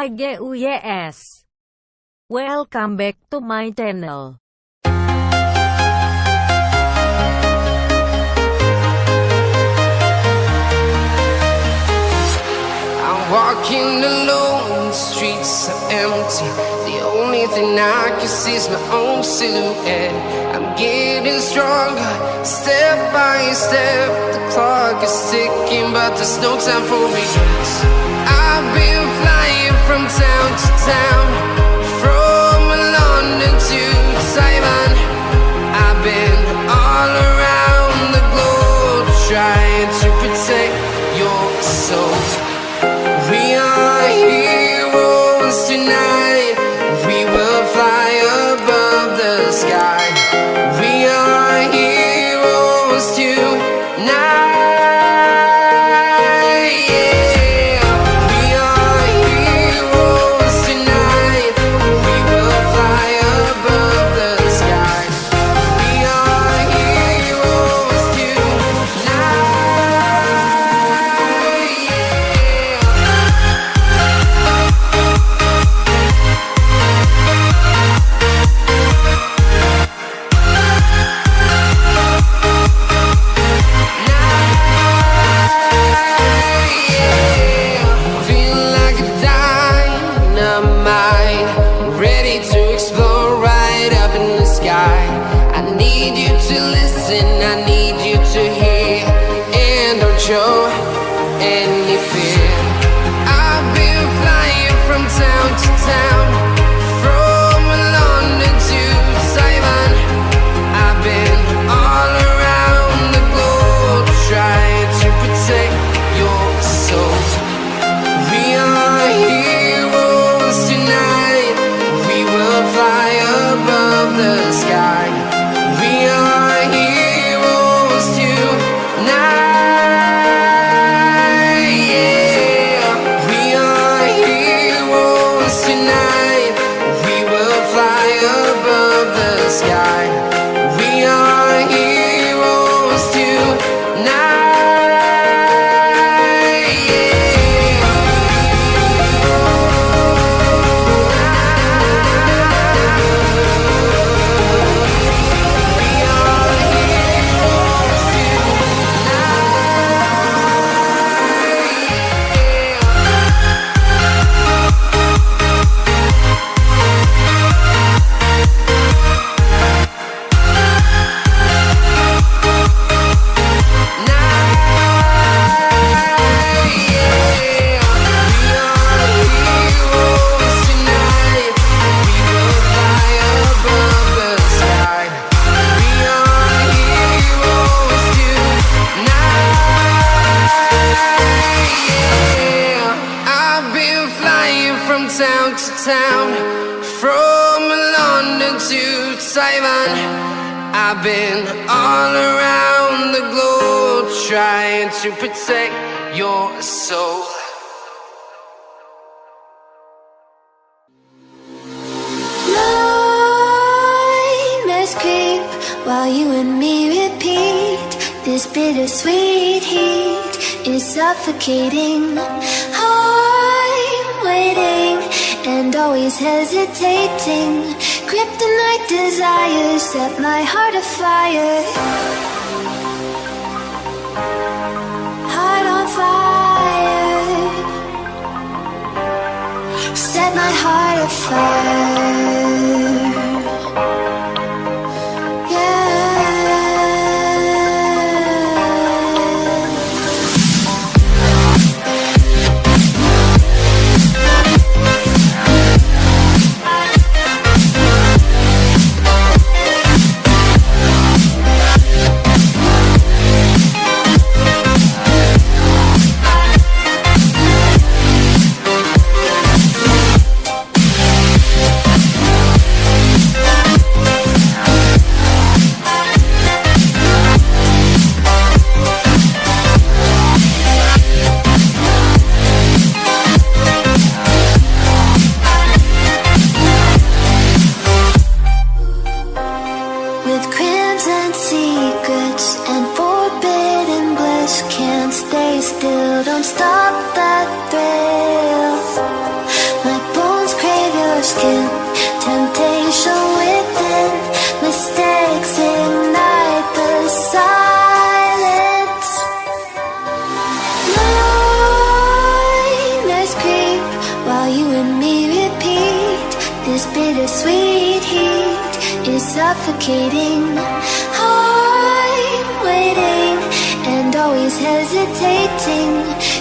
guys. Welcome back to my channel. I'm walking alone, the streets are empty. The only thing I can see is my own silhouette. I'm getting stronger, step by step. The clock is ticking, but there's no time for regrets. I've been flying from town to town, from London to Taiwan. I've been all around the globe, trying to protect your soul. We are heroes tonight. We will fly above the sky. We are heroes tonight. Show any fear. I've been flying from town to town, from London to Taiwan. I've been all around the globe, trying to protect your soul. We are heroes tonight. We will fly above the sky. We are heroes tonight. Town to town, from London to Taiwan. I've been all around the globe, trying to protect your soul. Nightmares creep while you and me repeat. This bittersweet heat is suffocating. I'm waiting and always hesitating. Kryptonite desires set my heart afire. Heart on fire. Set my heart afire. Stay still, don't stop that thrill. My skin. Temptation within, mistakes ignite the silence. Nightmares creep while you and me repeat. This bittersweet heat is suffocating. I'm waiting and always hesitating.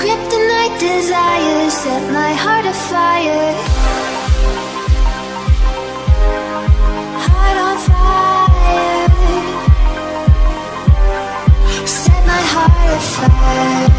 Kryptonite desires set my heart afire. Heart on fire. Set my heart afire.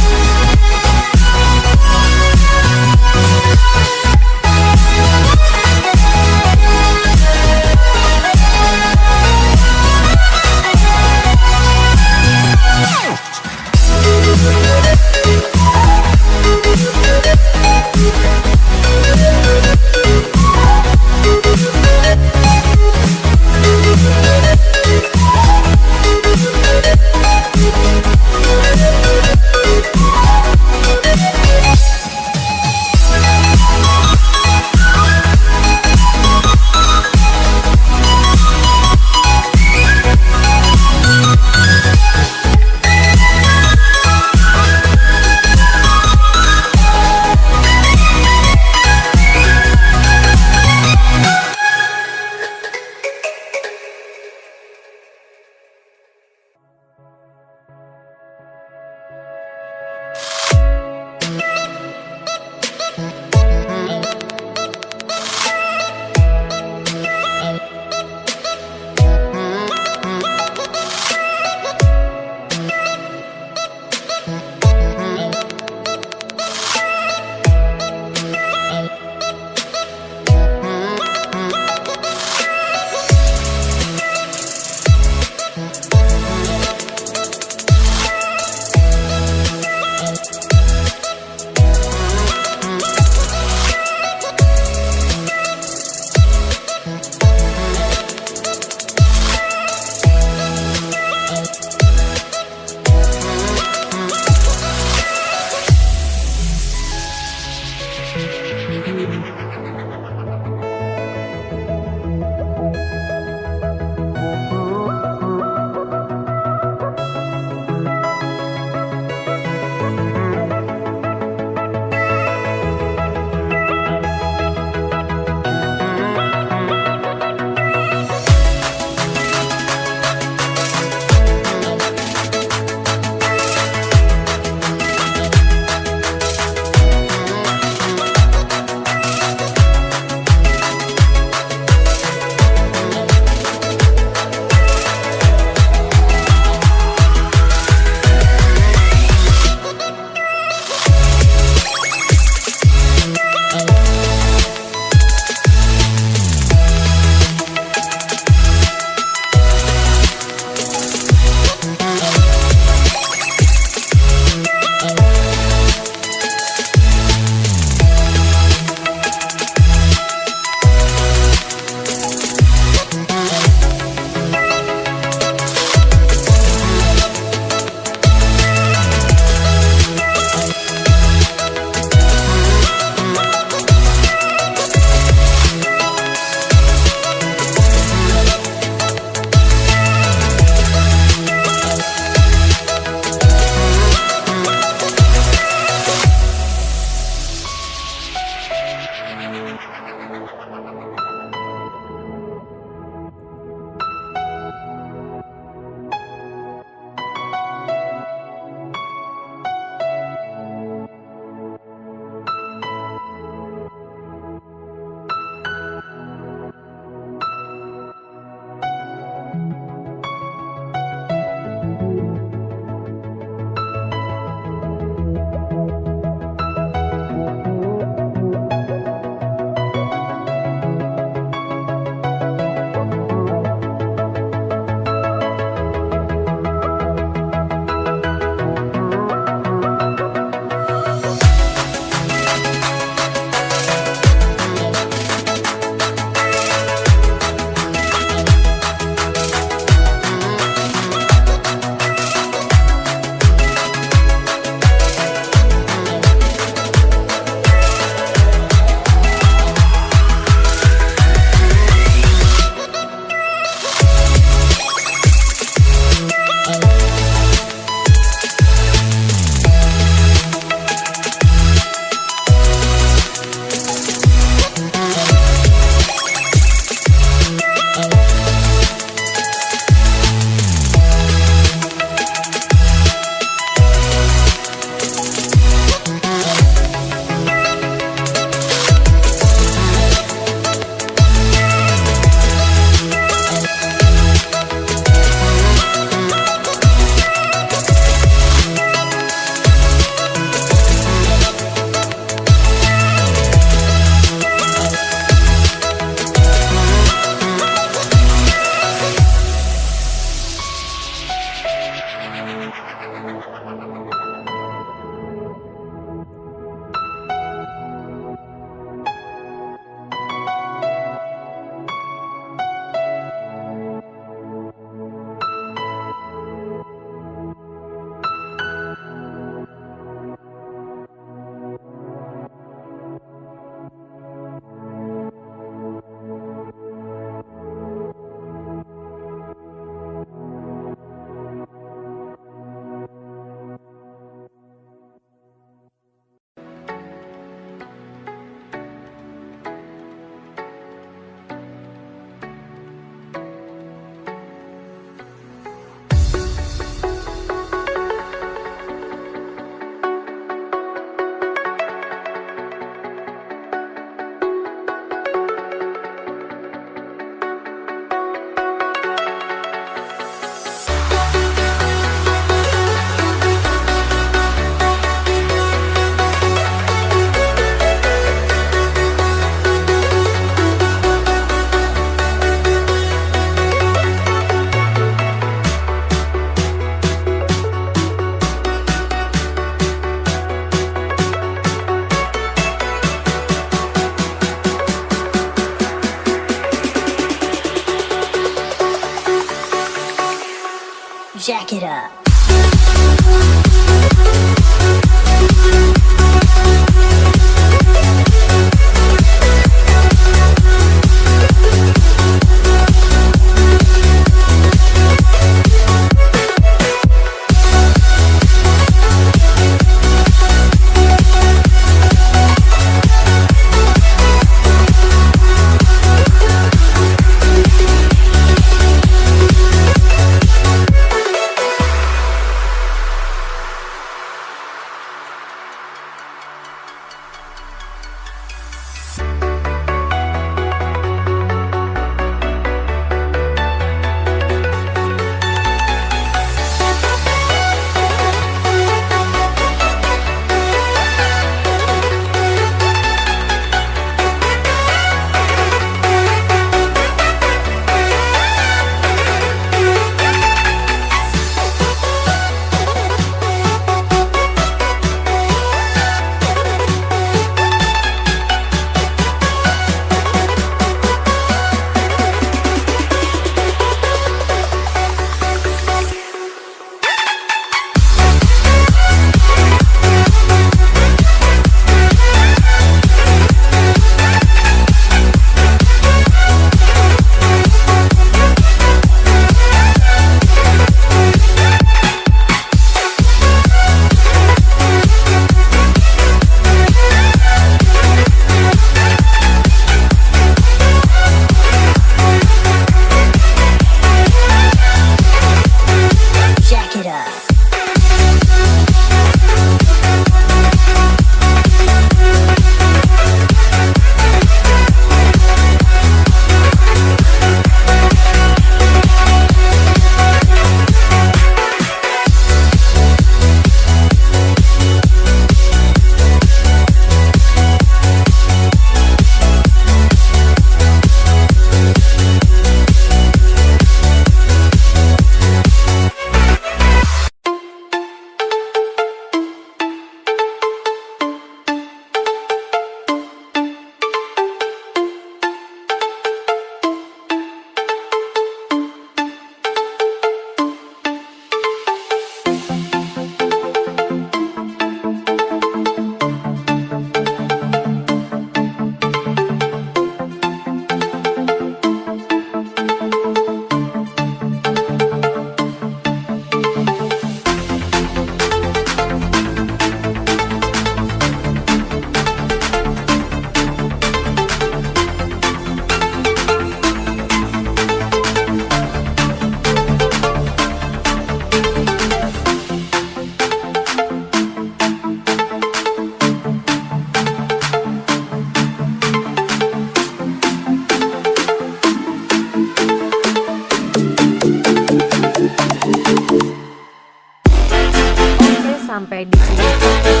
sampai di sini saja.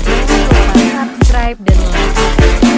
Jangan lupa subscribe dan like.